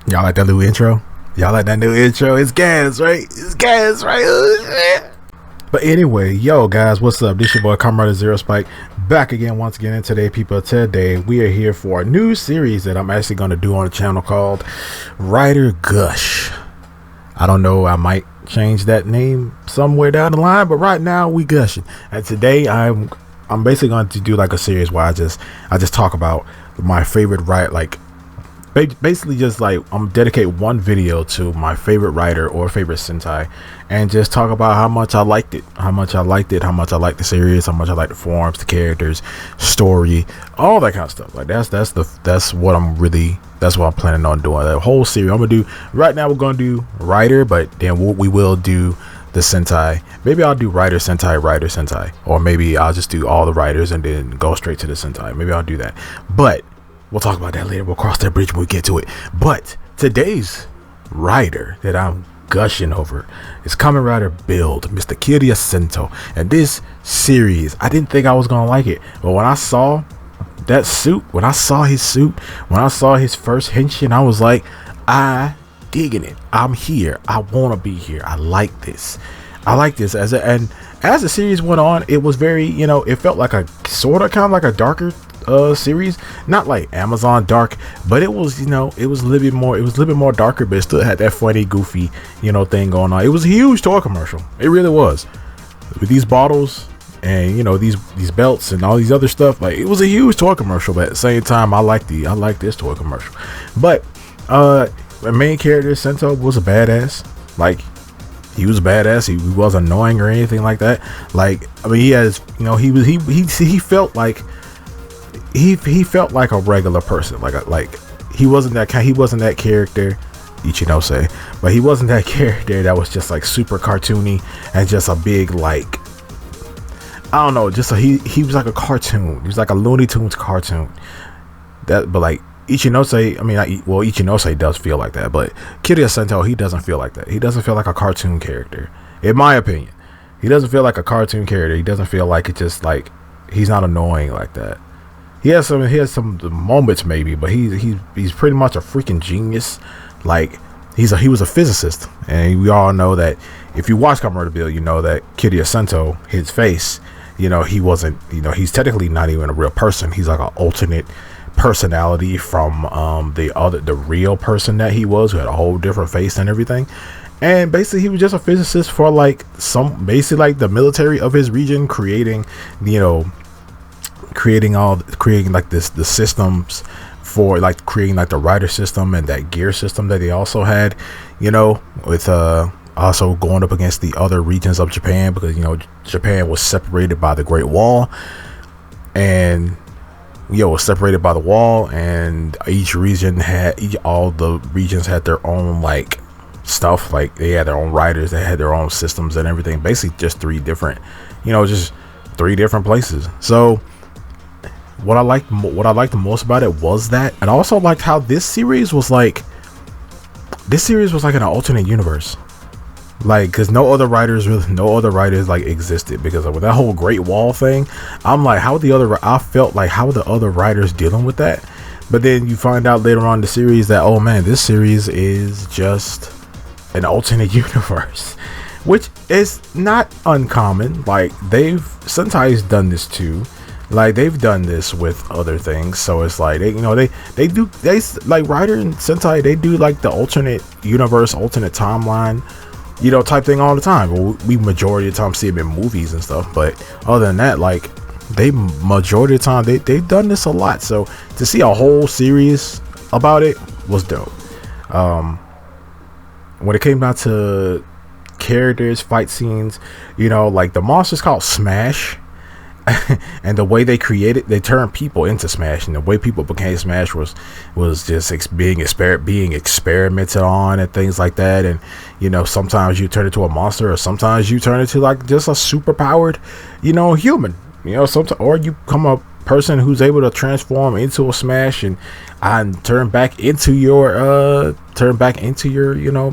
Y'all like that new intro? Y'all like that new intro? It's gas, right? It's gas, right? Oh, shit. But anyway, yo guys, what's up? This your boy Kamen Zero Spike, back again once again. And today, people, today we are here for a new series that I'm actually going to do on the channel called Writer Gush. I don't know, I might change that name somewhere down the line, but right now we gushing. And today I'm basically going to do like a series where I just talk about my favorite basically just like I'm dedicate one video to my favorite writer or favorite Sentai and just talk about how much I liked it, how much I liked the series, how much I liked the forms, the characters, story, all that kind of stuff. Like that's what I'm planning on doing. That whole series I'm gonna do right now. We're gonna do writer, but then we will do the Sentai. Maybe I'll do writer Sentai, or maybe I'll just do all the writers and then go straight to the Sentai. Maybe I'll do that, but we'll talk about that later. We'll cross that bridge when we get to it. But today's writer that I'm gushing over is Kamen Rider Build, Mr. Kiryu Sento. And this series, I didn't think I was gonna like it, but when I saw that suit, when I saw his first henshin, I was like, I digging it. I'm here. I want to be here. I like this. As the series went on, it was very, it felt like a sort of kind of like a darker series, not like Amazon dark, but it was, it was a little bit more darker, but it still had that funny, goofy, thing going on. It was a huge toy commercial. It really was, with these bottles and these belts and all these other stuff. Like, it was a huge toy commercial, but at the same time, I like this toy commercial. But the main character Sento was a badass. Like, he was a badass. He was annoying or anything like that. Like, I mean, he has, he felt like he felt like a regular person. Like he wasn't that character Ichinose, but he wasn't that character that was just like super cartoony and just a big, like, I don't know, just he was like a cartoon. He was like a Looney Tunes cartoon. But like Ichinose, I mean, Ichinose does feel like that, but Kiryu Sento, he doesn't feel like that. He doesn't feel like a cartoon character, in my opinion. He doesn't feel like a cartoon character. He doesn't feel like it, just like, he's not annoying like that. He has some moments maybe, but he's pretty much a freaking genius. Like, he was a physicist, and we all know that if you watch Kamen Rider Build, you know that Kiryu Sento, his face, he wasn't, he's technically not even a real person. He's like an alternate personality from the real person that he was, who had a whole different face and everything. And basically he was just a physicist for like the military of his region, creating like the systems for like creating like the rider system and that gear system that they also had, with also going up against the other regions of Japan, because Japan was separated by the Great Wall, and was separated by the wall, and all the regions had their own like stuff. Like, they had their own riders, they had their own systems and everything. Basically just three different places. So what I liked the most about it was that, and I also liked how this series was like an alternate universe. Like, because no other writers like existed, because of that whole Great Wall thing. I'm like, I felt like, how are the other writers dealing with that? But then you find out later on in the series that, oh man, this series is just an alternate universe, which is not uncommon. Like, Sentai's done this too. Like, they've done this with other things. So it's like, they like Writer and Sentai, they do like the alternate universe, alternate timeline, type thing all the time. Well, we majority of the time see them in movies and stuff, but other than that, like, majority of the time they've done this a lot. So to see a whole series about it was dope. When it came down to characters, fight scenes, like the monster's called Smash. And the way they turned people into Smash, and the way people became Smash was just being experimented on and things like that. And sometimes you turn into a monster, or sometimes you turn into like just a super powered human, sometimes, or you become a person who's able to transform into a Smash and turn back into your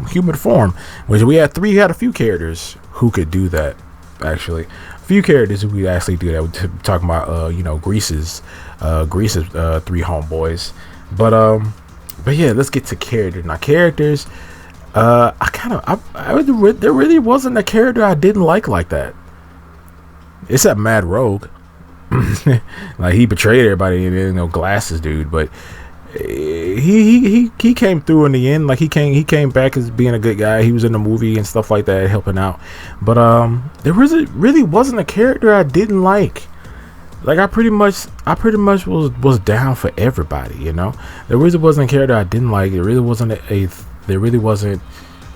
human form. Which we had a few characters who could do that. Actually, few characters who we actually do that. We're talking about Grease's three homeboys, but But yeah, let's get to characters. Now, characters, there really wasn't a character I didn't like that. Except Mad Rogue. Like, he betrayed everybody and then, glasses dude, but he came through in the end. Like, he came back as being a good guy. He was in the movie and stuff like that, helping out. But there really wasn't a character I didn't like. Like, I pretty much was down for everybody, There really wasn't a character I didn't like. There really wasn't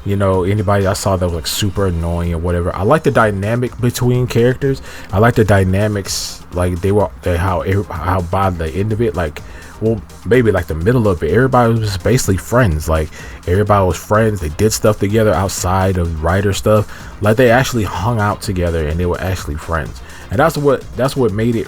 anybody I saw that was like super annoying or whatever. I like the dynamic between characters. I like the dynamics, like how by the end of it, like, well, maybe like the middle of it, everybody was basically friends. Like, everybody was friends. They did stuff together outside of writer stuff. Like, they actually hung out together and they were actually friends. And that's what made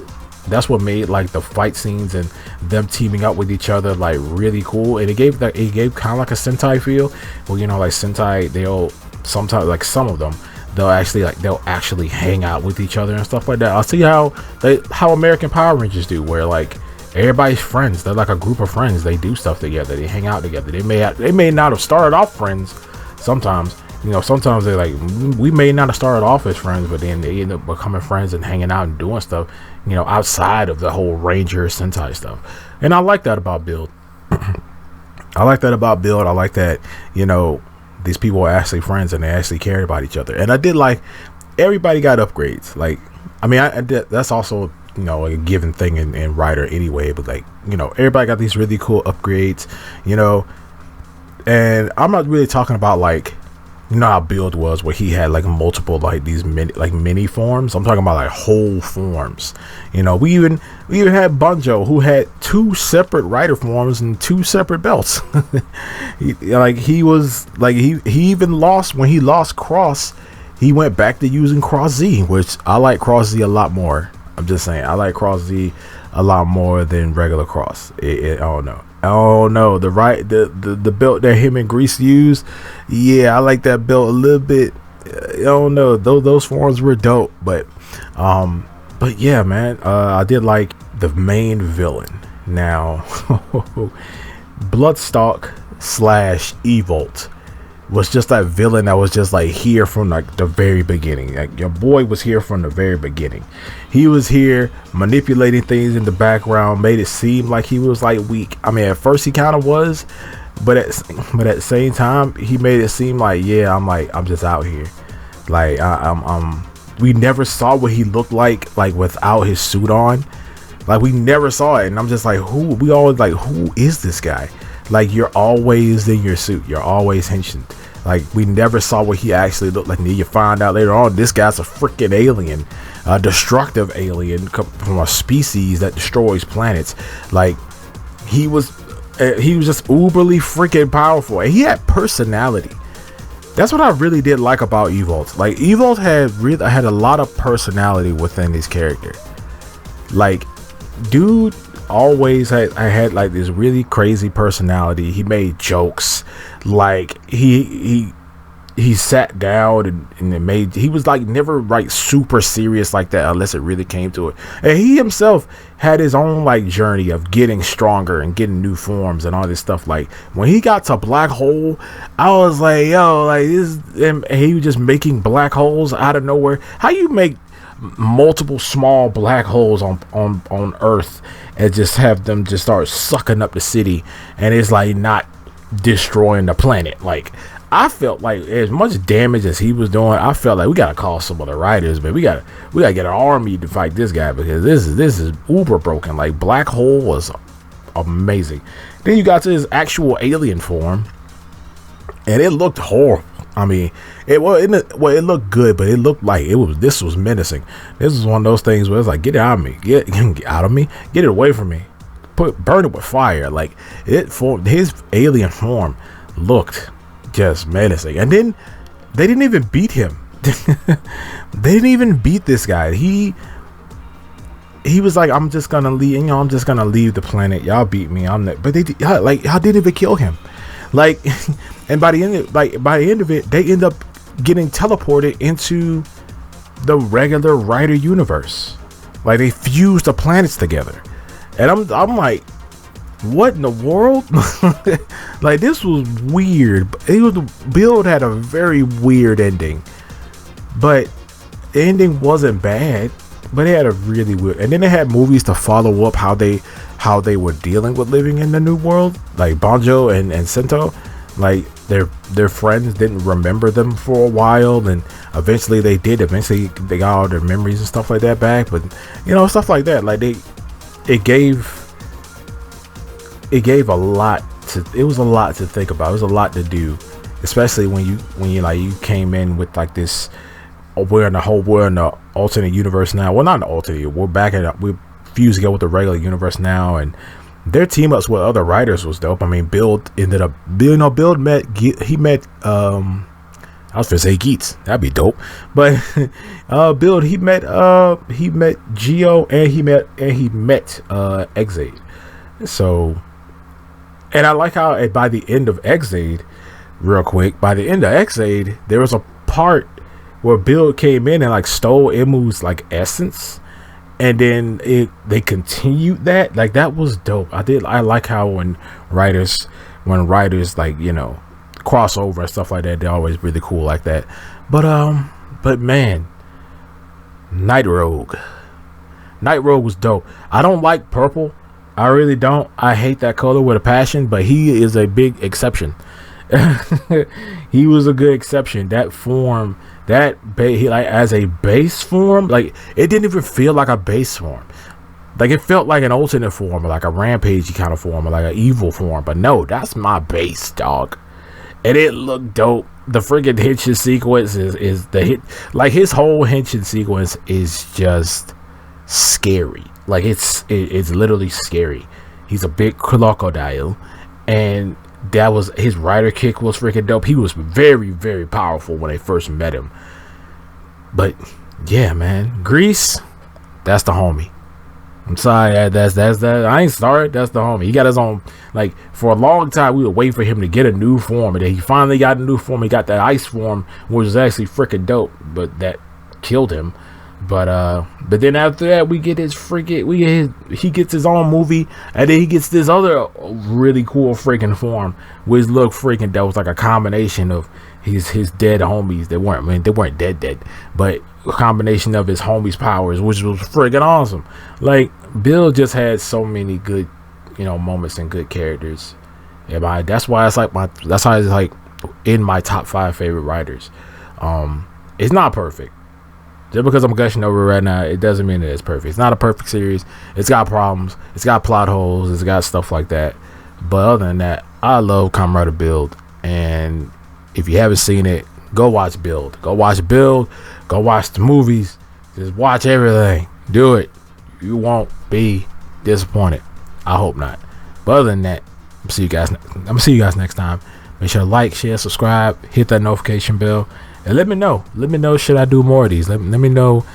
like the fight scenes and them teaming up with each other like really cool. And it gave kind of like a Sentai feel. Well, like Sentai, they'll sometimes, like some of them, they'll actually hang out with each other and stuff like that. I'll see how American Power Rangers do, where like everybody's friends. They're like a group of friends. They do stuff together. They hang out together. They may not have started off friends sometimes. Sometimes they're like, we may not have started off as friends, but then they end up becoming friends and hanging out and doing stuff, outside of the whole Ranger Sentai stuff. And I like that about Build. I like that, these people are actually friends and they actually cared about each other. And I did like everybody got upgrades. Like, I mean, I did, that's also, a given thing in writer anyway, but like, everybody got these really cool upgrades, and I'm not really talking about like, how Build was, where he had like multiple like these mini forms. I'm talking about like whole forms. We even had Bunjo, who had 2 separate rider forms and 2 separate belts. he even lost when he lost Cross. He went back to using Cross Z, which I like Cross Z a lot more. I'm just saying, I like Cross Z a lot more than regular Cross. I don't know. Oh no, the belt that him and Grease used, yeah, I like that belt a little bit. I don't know, those forms were dope, but yeah, man, I did like the main villain. Now, Bloodstalk / Evolt was just that villain that was just like here from like the very beginning. Like, your boy was here from the very beginning. He was here manipulating things in the background, made it seem like he was like weak. I mean, at first he kind of was, but at the same time he made it seem like, yeah, I'm just out here. Like, we never saw what he looked like without his suit on. Like, we never saw it, and I'm just like, we always like, who is this guy? Like, you're always in your suit, you're always henching. Like, we never saw what he actually looked like. And then you find out later on, this guy's a freaking alien, a destructive alien from a species that destroys planets. Like, he was just uberly freaking powerful, and he had personality. That's what I really did like about Evolt. Like, Evolt had a lot of personality within his character. Like, dude always had like this really crazy personality. He made jokes. Like, he sat down and he was like never like super serious like that unless it really came to it. And he himself had his own like journey of getting stronger and getting new forms and all this stuff. Like, when he got to Black Hole, I was like, yo, like this, and he was just making black holes out of nowhere. How you make multiple small black holes on Earth and just have them just start sucking up the city, and it's like not destroying the planet? Like, I felt like as much damage as he was doing, I felt like we gotta call some of the writers, but we gotta get an army to fight this guy, because this is uber broken. Like, Black Hole was amazing. Then you got to his actual alien form, and it looked horrible. I mean, it looked good, but it looked like this was menacing. This was one of those things where it's like, get out of me, get out of me, get it away from me, burn it with fire. Like, his alien form looked just menacing. And then they didn't even beat him. They didn't even beat this guy. He was like, I'm just gonna leave. I'm just gonna leave the planet. Y'all beat me. But y'all didn't even kill him. Like, and by the end of it, they end up getting teleported into the regular writer universe. Like, they fused the planets together, and I'm like, what in the world? Like, this was weird. Build had a very weird ending, but the ending wasn't bad, but it had a really weird. And then they had movies to follow up how they were dealing with living in the new world, like Banjo and Sento. Like, their friends didn't remember them for a while, and eventually they did. Eventually they got all their memories and stuff like that back. But stuff like that, like it gave a lot to. It was a lot to think about. It was a lot to do, especially when you came in with like this. We're in the alternate universe now. Well, not in the alternate. We're fused together with the regular universe now, and their team ups with other writers was dope. I mean, Build ended up, Build met, he met, I was gonna say Geets, that'd be dope, but Build, he met Geo, and he met Exade. So, and I like how by the end of Exade, real quick, by the end of Exade, there was a part where Build came in and like stole Emu's like essence. And then they continued that. Like, that was dope. I like how when writers like, cross over and stuff like that, they're always really cool like that. But man, Night Rogue was dope. I don't like purple. I really don't. I hate that color with a passion, but he is a big exception. He was a good exception. That form, like as a base form, like it didn't even feel like a base form. Like, it felt like an alternate form, or like a rampagey kind of form, or like an evil form. But no, that's my base, dog. And it looked dope. The freaking henshin sequence is the hit. Like, his whole henshin sequence is just scary. Like, it's literally scary. He's a big crocodile, and that was his rider kick was freaking dope. He was very, very powerful when they first met him. But yeah, man, Grease, that's the homie. I'm sorry, that's that. I ain't sorry, that's the homie. He got his own. Like, for a long time, we would wait for him to get a new form, and then he finally got a new form. He got that ice form, which was actually freaking dope, but that killed him. But then after that, he gets his own movie, and then he gets this other really cool freaking form, which looked freaking, that was like a combination of his dead homies. They weren't dead, but a combination of his homies' powers, which was freaking awesome. Like, Bill just had so many good, moments and good characters. Yeah, that's why it's like in my top 5 favorite writers. It's not perfect. Just because I'm gushing over it right now, it doesn't mean that it's perfect. It's not a perfect series. It's got problems. It's got plot holes. It's got stuff like that. But other than that, I love Kamen Rider Build. And if you haven't seen it, go watch Build. Go watch Build. Go watch the movies. Just watch everything. Do it. You won't be disappointed. I hope not. But other than that, I'm gonna see you guys next time. Make sure to like, share, subscribe, hit that notification bell. And let me know. Should I do more of these? Let me know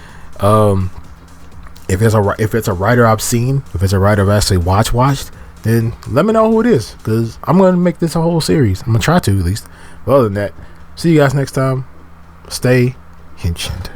if it's a writer I've seen, if it's a writer I've actually watched. Then let me know who it is, because I'm gonna make this a whole series. I'm gonna try to, at least. But other than that, see you guys next time. Stay henshin.